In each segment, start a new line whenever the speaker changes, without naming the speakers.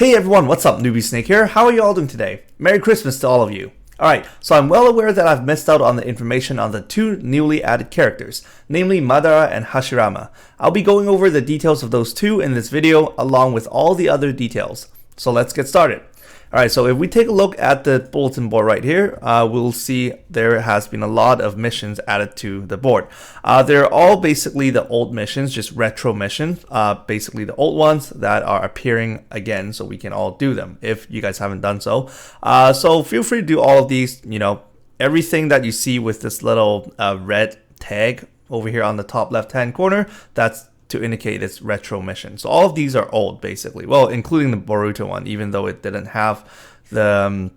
Hey everyone, what's up? Newbie Snake here. How are you all doing today? Merry Christmas to all of you. Alright, so I'm well aware that I've missed out on the information on the two newly added characters, namely Madara and Hashirama. I'll be going over the details of those two in this video along with all the other details. So let's get started. Alright, so if we take a look at the bulletin board right here, we'll see there has been a lot of missions added to the board. They're all basically the old missions, just retro missions, basically the old ones that are appearing again so we can all do them if you guys haven't done so. So feel free to do all of these, everything that you see with this little red tag over here on the top left hand corner, that's to indicate it's retro mission. So all of these are old basically. Well, including the Boruto one, even though it didn't have the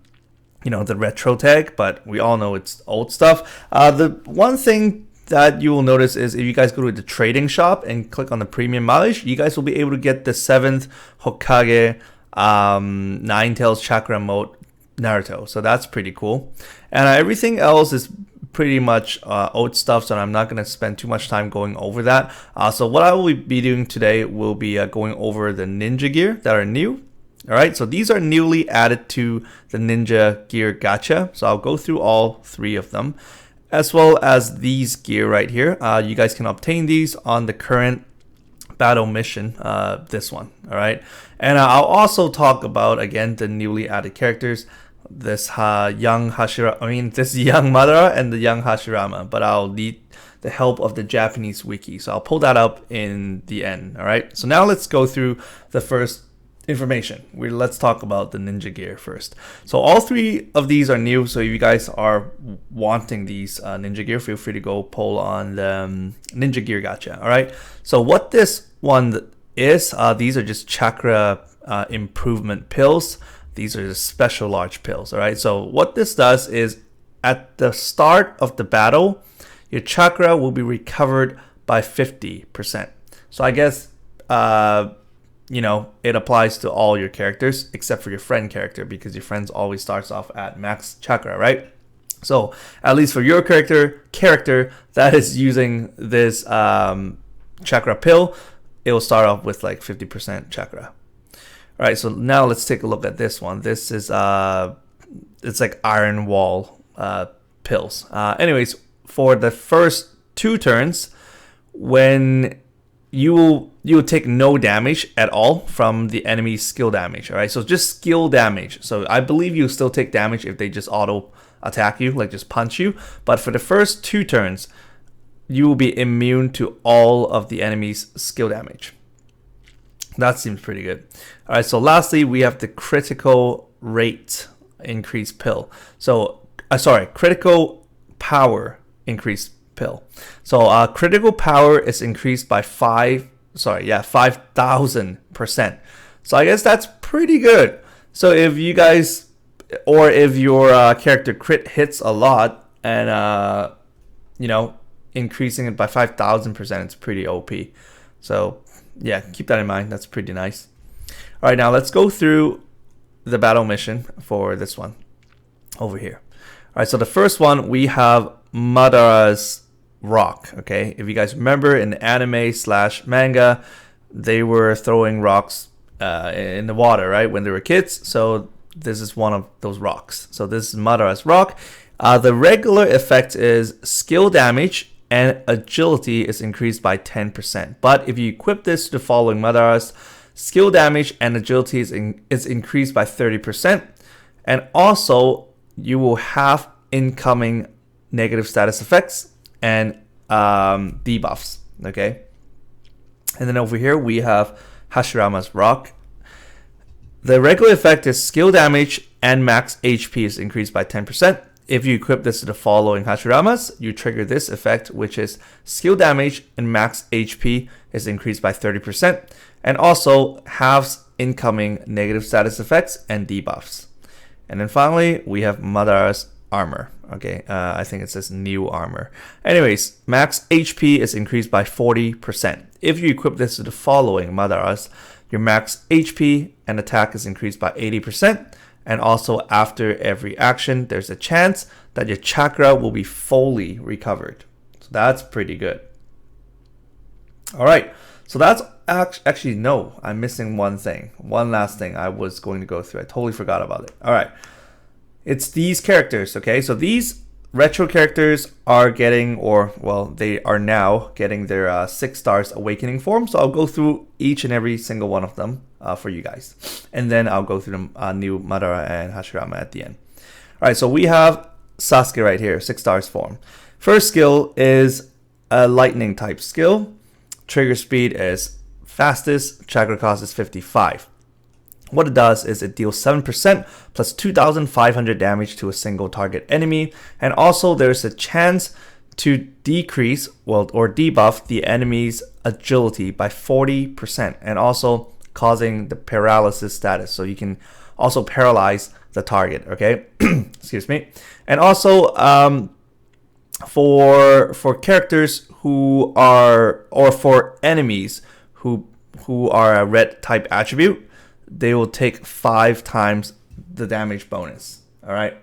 the retro tag, but we all know it's old stuff. The one thing that you will notice is if you guys go to the trading shop and click on the premium mileage, you guys will be able to get the 7th Hokage Nine Tails Chakra mode Naruto. So that's pretty cool. And everything else is pretty much old stuff, so I'm not going to spend too much time going over that. So what I will be doing today will be going over the ninja gear that are new. Alright, so these are newly added to the ninja gear gacha. So I'll go through all three of them, as well as these gear right here. You guys can obtain these on the current battle mission, this one. Alright, and I'll also talk about again the newly added characters, this young Madara and the young Hashirama, but I'll need the help of the Japanese wiki, so I'll pull that up in the end. All right, so now let's go through the first information. Let's talk about the ninja gear first. So all three of these are new, so if you guys are wanting these ninja gear, feel free to go poll on the ninja gear gacha. All right, so what this one is, these are just chakra improvement pills. These are the special large pills. All right, so what this does is at the start of the battle, your chakra will be recovered by 50%. So I guess it applies to all your characters except for your friend character, because your friends always starts off at max chakra, right? So at least for your character that is using this chakra pill, it will start off with like 50% chakra. All right, so now let's take a look at this one. This is it's like iron wall pills. Anyways, for the first 2 turns, when you will take no damage at all from the enemy's skill damage. All right, so just skill damage. So I believe you still take damage if they just auto attack you, like just punch you. But for the first 2 turns, you will be immune to all of the enemy's skill damage. That seems pretty good. All right, so lastly, we have the critical rate increase pill. So, critical power increase pill. So, critical power is increased by 5,000%. So, I guess that's pretty good. So, if you guys, or if your character crit hits a lot and, increasing it by 5,000%, it's pretty OP. So, yeah, keep that in mind. That's pretty nice. All right, now let's go through the battle mission for this one over here. All right, so the first one, we have Madara's rock. Okay, if you guys remember in the anime/manga, they were throwing rocks in the water, right, when they were kids. So this is one of those rocks. So this is Madara's rock. The regular effect is skill damage and agility is increased by 10%. But if you equip this to the following Madara's, skill damage and agility is increased by 30%. And also, you will have incoming negative status effects and debuffs. Okay. And then over here, we have Hashirama's rock. The regular effect is skill damage and max HP is increased by 10%. If you equip this to the following Hashiramas, you trigger this effect, which is skill damage and max HP is increased by 30%, and also halves incoming negative status effects and debuffs. And then finally, we have Madara's armor. Okay, I think it says new armor. Anyways, max HP is increased by 40%. If you equip this to the following Madara's, your max HP and attack is increased by 80%. And also after every action, there's a chance that your chakra will be fully recovered. So that's pretty good. All right, so that's Actually, no, I'm missing one thing. One last thing I was going to go through. I totally forgot about it. All right. It's these characters, okay? So these retro characters are getting, or well, they are now getting their 6 stars awakening form. So I'll go through each and every single one of them for you guys. And then I'll go through the new Madara and Hashirama at the end. All right, so we have Sasuke right here, 6 stars form. First skill is a lightning type skill. Trigger speed is fastest, chakra cost is 55. What it does is it deals 7% plus 2,500 damage to a single target enemy, and also there's a chance to decrease, well, or debuff the enemy's agility by 40%, and also causing the paralysis status, so you can also paralyze the target, okay? Excuse me. And also for characters who are, or for enemies who are a red type attribute, they will take 5 times the damage bonus. All right.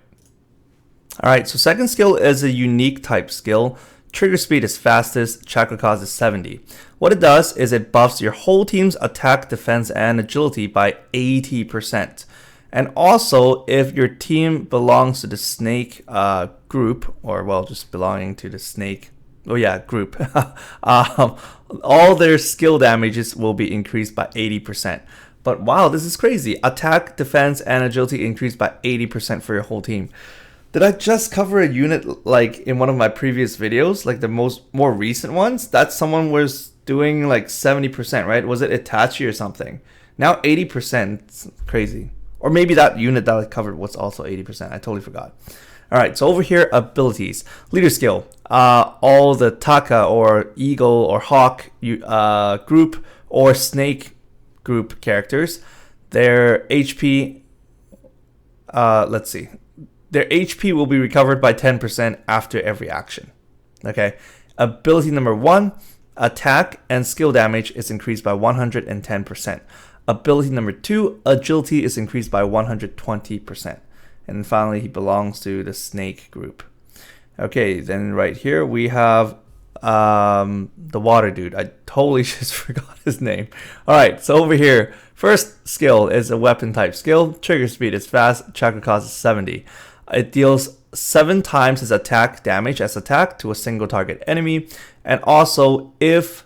So second skill is a unique type skill. Trigger speed is fastest, chakra cost is 70. What it does is it buffs your whole team's attack, defense, and agility by 80%. And also, if your team belongs to the snake group, or well, just belonging to the snake, group, all their skill damages will be increased by 80%. But wow, this is crazy. Attack, defense, and agility increased by 80% for your whole team. Did I just cover a unit like in one of my previous videos, like the more recent ones? That someone was doing like 70%, right? Was it Itachi or something? Now 80%, it's crazy. Or maybe that unit that I covered was also 80%. I totally forgot. All right, so over here, abilities. Leader skill. All the Taka or Eagle or Hawk group or Snake group characters, their HP, let's see. Their HP will be recovered by 10% after every action. Okay. Ability number 1, attack and skill damage is increased by 110%. Ability number 2, agility is increased by 120%. And finally, he belongs to the snake group. Okay, then right here we have the water dude. I totally just forgot his name. All right, so over here, first skill is a weapon type skill. Trigger speed is fast, chakra cost is 70. It deals 7 times his attack damage as attack to a single target enemy, and also if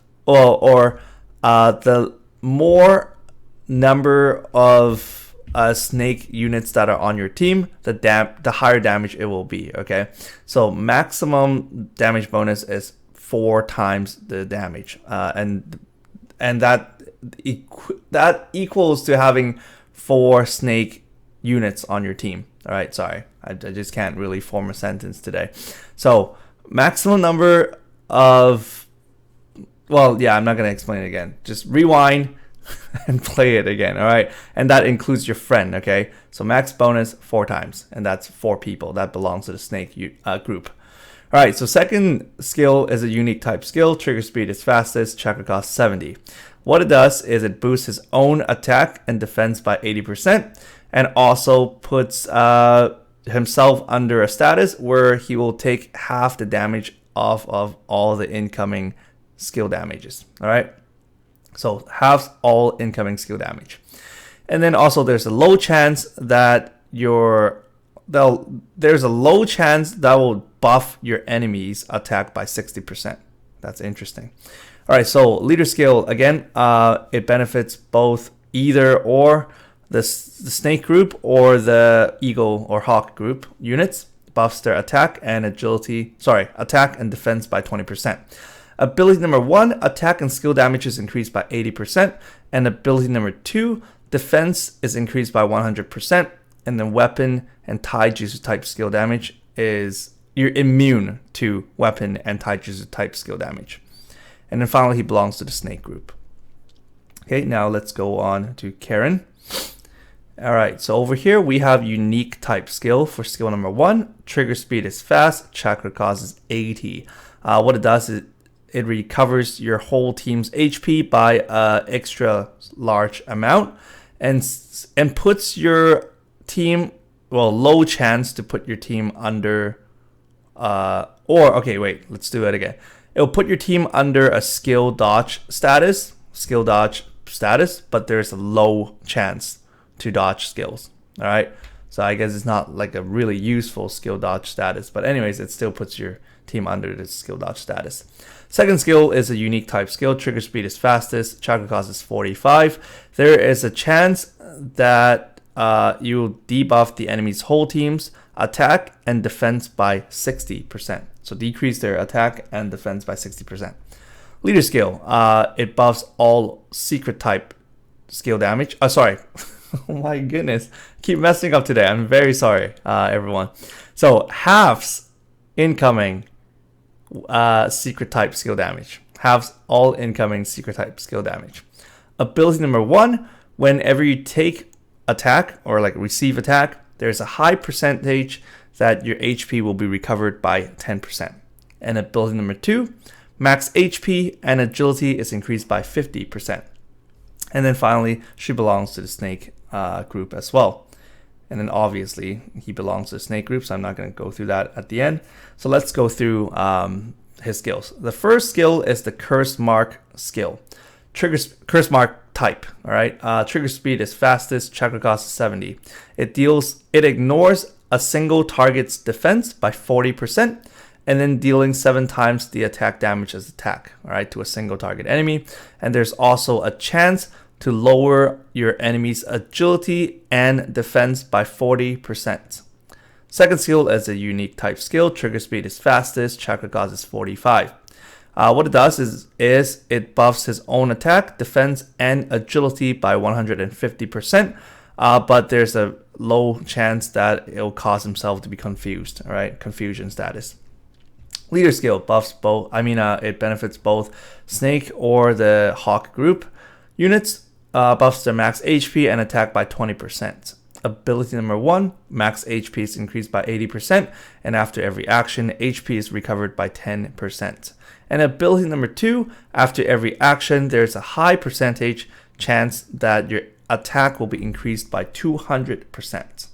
the more number of snake units that are on your team, the higher damage it will be. Okay, so maximum damage bonus is 4 times the damage, and that equals to having 4 snake units on your team. All right, sorry, I just can't really form a sentence today. So maximum number of, well, yeah, I'm not gonna explain it again. Just rewind and play it again. All right, and that includes your friend. Okay, so max bonus 4 times, and that's 4 people. That belongs to the snake group. All right, so second skill is a unique type skill. Trigger speed is fastest, chakra cost 70. What it does is it boosts his own attack and defense by 80%, and also puts himself under a status where he will take half the damage off of all the incoming skill damages. All right, so halves all incoming skill damage. And then also there's a low chance that there's a low chance that will buff your enemy's attack by 60%. That's interesting. All right, so leader skill, again, it benefits both either or the snake group or the eagle or hawk group units. Buffs their attack and attack and defense by 20%. Ability number 1, attack and skill damage is increased by 80%. And ability number 2, defense is increased by 100%. And then weapon and taijutsu type skill damage is, you're immune to weapon and taijutsu type skill damage. And then finally, he belongs to the snake group. Okay, now let's go on to Karen. All right, so over here we have unique type skill for skill number 1. Trigger speed is fast, chakra cost is 80. What it does is it recovers your whole team's HP by an extra large amount, and puts your team, low chance to put your team under, let's do it again. It'll put your team under a skill dodge status. skill dodge status, but there's a low chance to dodge skills. All right, so I guess it's not like a really useful skill dodge status, but anyways, it still puts your team under this skill dodge status. Second skill is a unique type skill. Trigger speed is fastest. Chakra cost is 45. There is a chance that you'll debuff the enemy's whole team's attack and defense by 60%. So decrease their attack and defense by 60%. Leader skill, it buffs all secret type skill damage. Sorry. Oh my goodness. Keep messing up today. I'm very sorry, everyone. So halves incoming secret type skill damage. Halves all incoming secret type skill damage. Ability number 1, whenever you take attack or like receive attack, there's a high percentage that your HP will be recovered by 10%. And ability number 2, max HP and agility is increased by 50%. And then finally, she belongs to the snake group as well. And then obviously he belongs to the snake group, so I'm not going to go through that at the end. So let's go through his skills. The first skill is the curse mark skill. Curse mark type. All right. Trigger speed is fastest. Chakra cost is 70. It ignores a single target's defense by 40%, and then dealing 7 times the attack damage as attack. All right, to a single target enemy. And there's also a chance to lower your enemy's agility and defense by 40%. Second skill is a unique type skill. Trigger speed is fastest. Chakra cost is 45. What it does is it buffs his own attack, defense, and agility by 150%. But there's a low chance that it'll cause himself to be confused. All right, confusion status. Leader skill buffs both. It benefits both Snake or the Hawk group units. Buffs their max HP and attack by 20%. Ability number 1, max HP is increased by 80%, and after every action, HP is recovered by 10%. And ability number 2, after every action, there's a high percentage chance that your attack will be increased by 200%.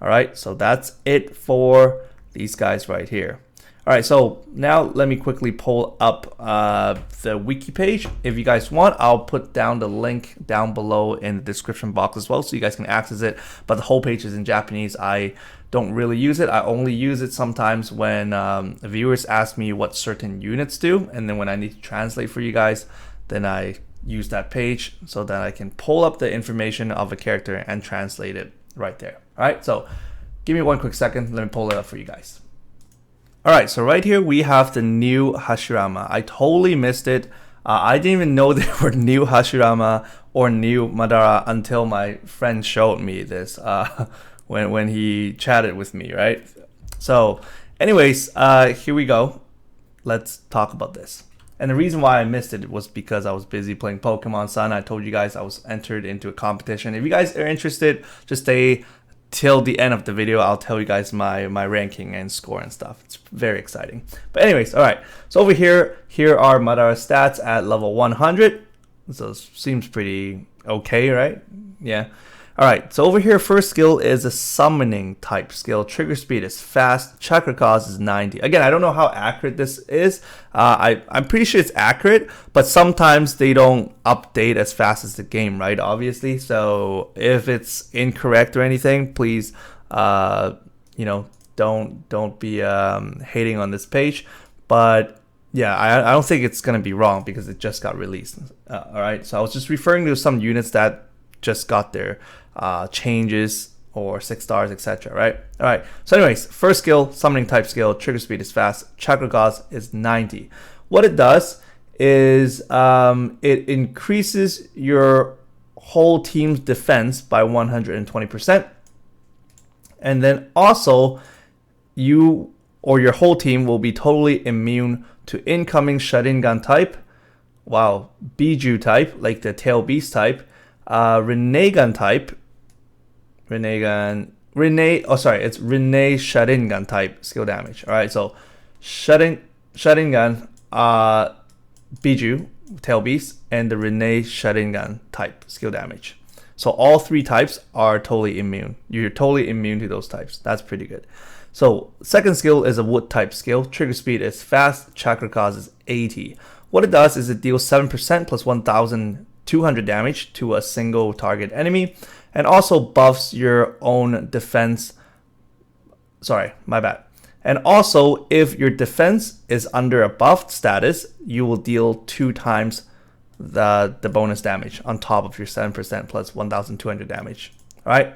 All right, so that's it for these guys right here. All right, so now let me quickly pull up the wiki page. If you guys want, I'll put down the link down below in the description box as well, so you guys can access it. But the whole page is in Japanese. I don't really use it. I only use it sometimes when viewers ask me what certain units do, and then when I need to translate for you guys, then I use that page so that I can pull up the information of a character and translate it right there. All right, so give me one quick second. Let me pull it up for you guys. All right, so right here we have the new Hashirama. I totally missed it. I didn't even know there were new Hashirama or new Madara until my friend showed me this when he chatted with me, right? So anyways, here we go. Let's talk about this. And the reason why I missed it was because I was busy playing Pokemon Sun. I told you guys I was entered into a competition. If you guys are interested, just stay till the end of the video. I'll tell you guys my ranking and score and stuff. It's very exciting. But anyways, all right. So over here are Madara's stats at level 100. So it seems pretty okay, right? Yeah. All right. So over here, first skill is a summoning type skill. Trigger speed is fast. Chakra cost is 90. Again, I don't know how accurate this is. I'm pretty sure it's accurate, but sometimes they don't update as fast as the game, right? Obviously. So if it's incorrect or anything, please, don't be hating on this page. But yeah, I don't think it's gonna be wrong because it just got released. All right. So I was just referring to some units that just got their changes or 6 stars, etc. Right? All right. So anyways, first skill, summoning type skill. Trigger speed is fast. Chakra cost is 90. What it does is it increases your whole team's defense by 120%, and then also you or your whole team will be totally immune to incoming Sharingan type, Biju type, like the Tail Beast type, Rinnegan type, it's Rinne Sharingan type skill damage. All right, so Sharingan, Biju, Tail Beast, and the Rinne Sharingan type skill damage. So all 3 types are totally immune. You're totally immune to those types. That's pretty good. So second skill is a wood type skill. Trigger speed is fast. Chakra cost is 80. What it does is it deals 7% plus 1,200 damage to a single target enemy, and also buffs your own defense. Sorry, my bad. And also, if your defense is under a buffed status, you will deal 2 times the bonus damage on top of your 7% plus 1,200 damage. All right,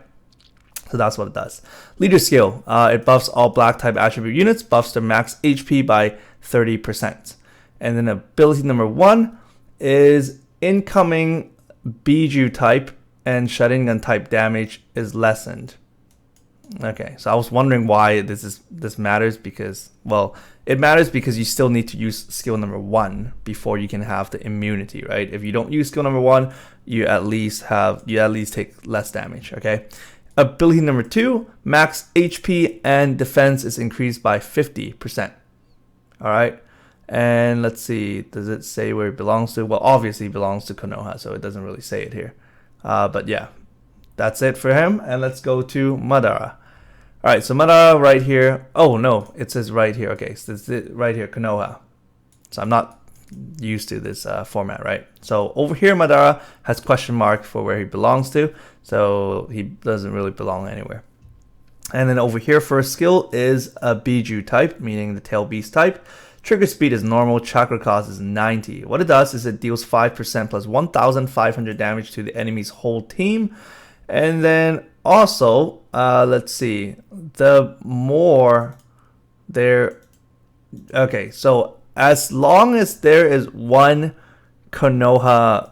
so that's what it does. Leader skill, it buffs all black type attribute units, buffs their max HP by 30%. And then ability number 1 is incoming Biju type and shutting gun type damage is lessened. Okay, so I was wondering why this matters, because, well, it matters because you still need to use skill number 1 before you can have the immunity, right? If you don't use skill number 1, you at least take less damage. Okay. Ability number 2, max HP and defense is increased by 50%. All right. And let's see, does it say where it belongs to? Well, obviously it belongs to Konoha, so it doesn't really say it here. But yeah, that's it for him. And let's go to Madara. All right, so Madara right here. Oh no, it says right here. Okay, so it's right here, Konoha. So I'm not used to this format, right? So over here, Madara has question mark for where he belongs to. So he doesn't really belong anywhere. And then over here, first skill is a Biju type, meaning the tail beast type. Trigger speed is normal, chakra cost is 90. What it does is it deals 5% plus 1,500 damage to the enemy's whole team. And then also, let's see, the more there, okay, so as long as there is 1 Konoha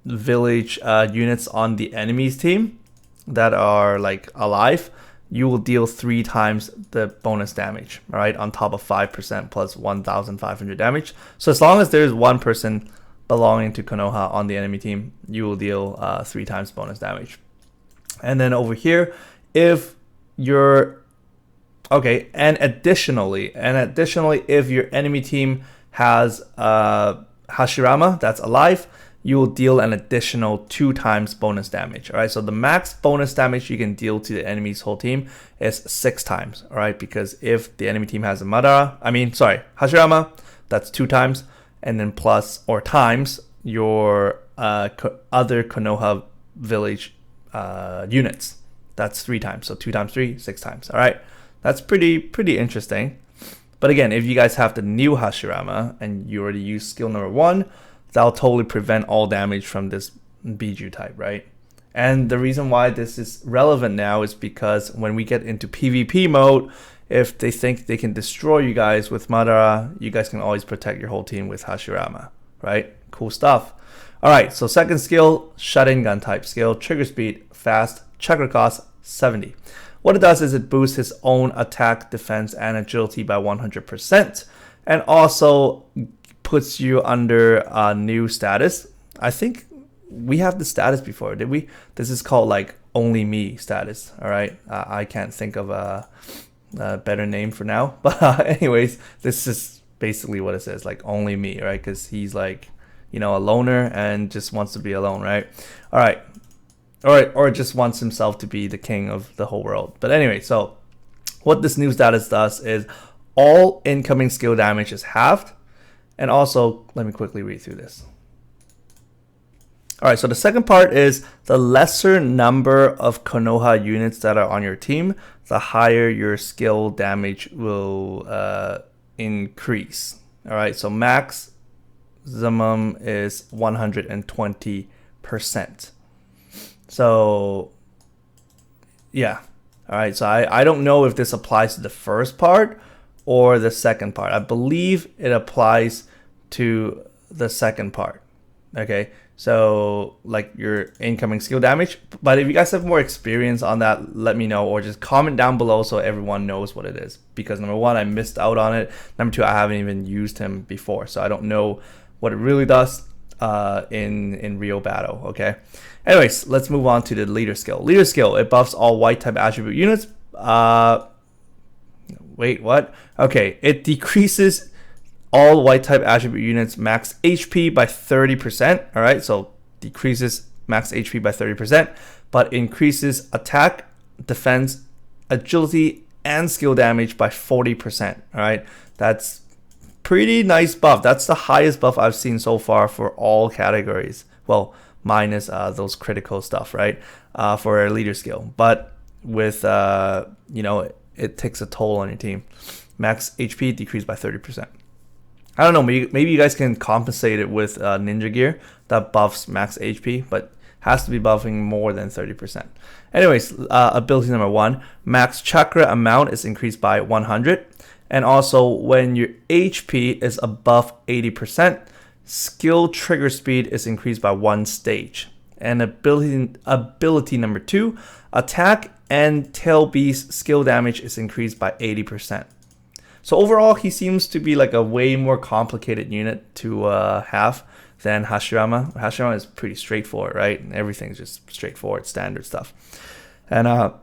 village units on the enemy's team that are like alive, you will deal 3 times the bonus damage, all right, on top of 5% plus 1,500 damage. So as long as there's 1 person belonging to Konoha on the enemy team, you will deal 3 times bonus damage. And then over here, if you're okay, and additionally, if your enemy team has Hashirama that's alive, you will deal an additional 2 times bonus damage. All right, so the max bonus damage you can deal to the enemy's whole team is 6 times. All right, because if the enemy team has a Hashirama, that's 2 times, and then plus or times your other Konoha village units. That's 3 times. So 2 times 3, 6 times. All right, that's pretty interesting. But again, if you guys have the new Hashirama and you already use skill number 1, that'll totally prevent all damage from this Biju type, right? And the reason why this is relevant now is because when we get into PvP mode, if they think they can destroy you guys with Madara, you guys can always protect your whole team with Hashirama, right? Cool stuff. All right, so second skill, shutting gun type skill, trigger speed, fast, chakra cost 70. What it does is it boosts his own attack, defense, and agility by 100%, and also puts you under a new status. I think we have the status before, did we? This is called like only me status. All right, I can't think of a better name for now, but anyways, this is basically what it says, like only me, right? Because he's like, you know, a loner and just wants to be alone, right? All right, or just wants himself to be the king of the whole world. But anyway, so what this new status does is all incoming skill damage is halved. And also, let me quickly read through this. All right, so the second part is the lesser number of Konoha units that are on your team, the higher your skill damage will increase. All right, so maximum is 120%. So, yeah. All right, so I don't know if this applies to the first part or the second part. I believe it applies to the second part. Okay, so like your incoming skill damage. But if you guys have more experience on that, let me know, or just comment down below so everyone knows what it is. Because number 1, I missed out on it. Number 2, I haven't even used him before, so I don't know what it really does in real battle. Okay. Anyways, let's move on to the leader skill. Leader skill, it buffs all white type attribute units. Wait, what? Okay, it decreases all white type attribute units max HP by 30%. All right, so decreases max HP by 30%, but increases attack, defense, agility, and skill damage by 40%. All right, that's pretty nice buff. That's the highest buff I've seen so far for all categories. Well, minus those critical stuff, right? For a leader skill. But with, you know, it takes a toll on your team. Max HP decreased by 30%. I don't know, maybe you guys can compensate it with ninja gear that buffs max HP, but has to be buffing more than 30%. Anyways, ability number 1, max chakra amount is increased by 100. And also when your HP is above 80%, skill trigger speed is increased by 1 stage. And ability number 2, attack and tail beast skill damage is increased by 80%. So overall, he seems to be like a way more complicated unit to have than Hashirama. Hashirama is pretty straightforward, right? Everything's just straightforward, standard stuff. And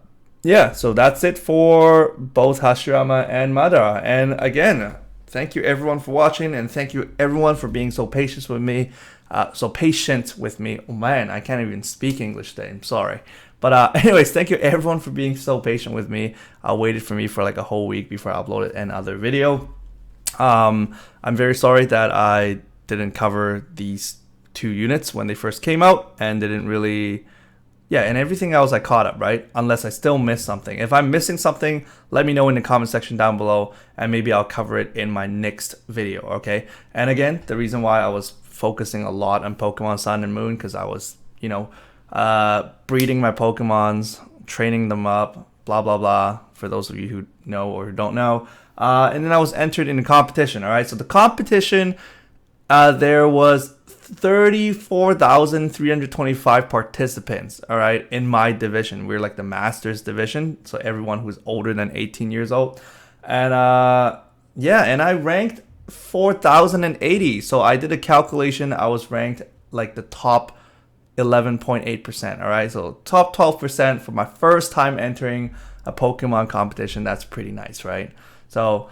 yeah, so that's it for both Hashirama and Madara. And again, thank you everyone for watching, and thank you everyone for being so patient with me. Oh man, I can't even speak English today. I'm sorry. But anyways, thank you everyone for being so patient with me. Waited for me for like a whole week before I uploaded another video. I'm very sorry that I didn't cover these 2 units when they first came out, and didn't really, yeah, and everything else I caught up, right? Unless I still missed something. If I'm missing something, let me know in the comment section down below, and maybe I'll cover it in my next video, okay? And again, the reason why I was focusing a lot on Pokemon Sun and Moon, because I was, you know, breeding my Pokemons, training them up, blah blah blah, for those of you who know or don't know. And then I was entered in a competition. All right, so the competition, there was 34,325 participants, all right, in my division. We're like the Masters division, so everyone who's older than 18 years old. And yeah, and I ranked 4,080. So I did a calculation. I was ranked like the top 11.8%. all right, so top 12% for my first time entering a Pokemon competition. That's pretty nice, right? So,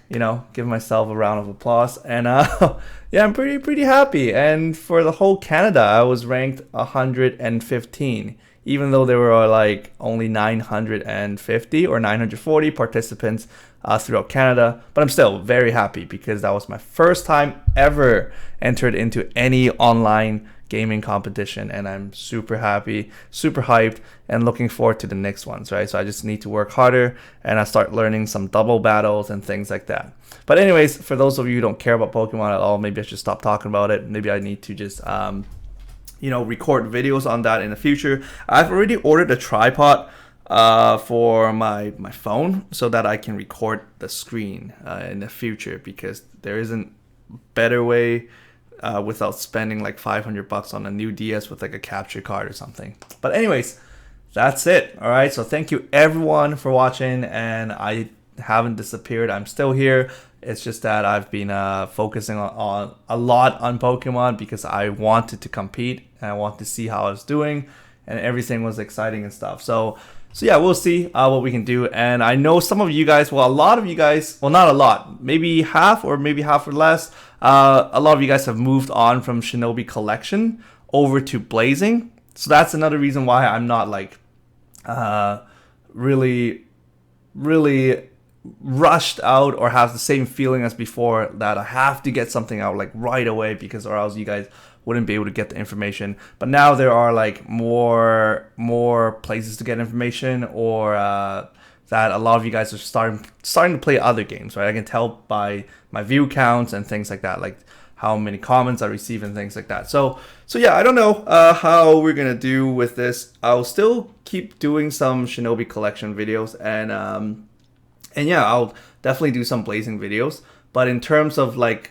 you know, give myself a round of applause. And yeah, I'm pretty happy. And for the whole Canada, I was ranked 115, even though there were like only 950 or 940 participants throughout Canada. But I'm still very happy because that was my first time ever entered into any online gaming competition, and I'm super happy, super hyped, and looking forward to the next ones, right? So I just need to work harder, and I start learning some double battles and things like that. But anyways, for those of you who don't care about Pokemon at all, maybe I should stop talking about it. Maybe I need to just you know, record videos on that in the future. I've already ordered a tripod for my phone so that I can record the screen in the future, because there isn't a better way without spending like $500 on a new DS with like a capture card or something. But anyways, that's it. All right, so thank you everyone for watching, and I haven't disappeared. I'm still here. It's just that I've been focusing on a lot on Pokemon because I wanted to compete and I wanted to see how I was doing, and everything was exciting and stuff. So yeah, we'll see what we can do. And I know some of you guys, well, a lot of you guys, well, not a lot, maybe half or less, a lot of you guys have moved on from Shinobi Collection over to Blazing. So that's another reason why I'm not like really rushed out or have the same feeling as before that I have to get something out like right away, because or else you guys wouldn't be able to get the information. But now there are like more places to get information, or that a lot of you guys are starting to play other games, right? I can tell by my view counts and things like that, like how many comments I receive and things like that. So yeah, I don't know how we're gonna do with this. I'll still keep doing some Shinobi Collection videos, and yeah, I'll definitely do some Blazing videos. But in terms of like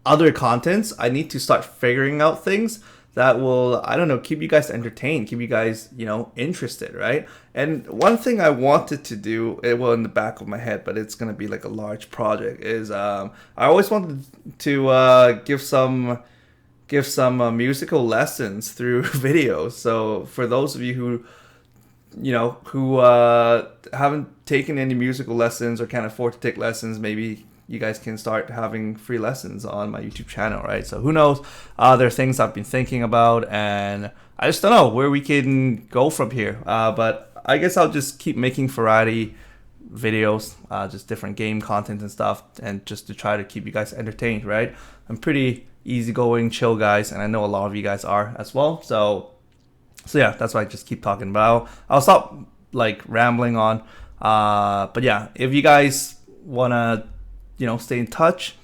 other contents, I need to start figuring out things that will, I don't know, keep you guys entertained, keep you guys, you know, interested, right? And one thing I wanted to do, it was in the back of my head, but it's gonna be like a large project, is I always wanted to give some musical lessons through videos. So for those of you who, you know, who haven't taken any musical lessons or can't afford to take lessons, maybe you guys can start having free lessons on my YouTube channel, right? So who knows? There are things I've been thinking about, and I just don't know where we can go from here. But I guess I'll just keep making variety videos, just different game content and stuff, and just to try to keep you guys entertained, right? I'm pretty easygoing, chill guys, and I know a lot of you guys are as well. So yeah, that's why I just keep talking. But I'll stop like rambling on. But yeah, if you guys wanna, stay in touch,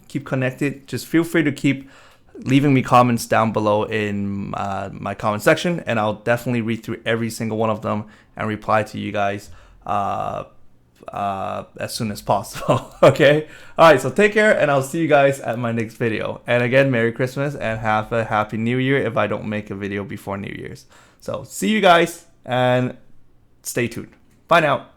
keep connected, just feel free to keep leaving me comments down below in my comment section, and I'll definitely read through every single one of them and reply to you guys as soon as possible. Okay, all right, so take care, and I'll see you guys at my next video. And again, Merry Christmas and have a Happy New Year if I don't make a video before New Year's. So see you guys and stay tuned. Bye now.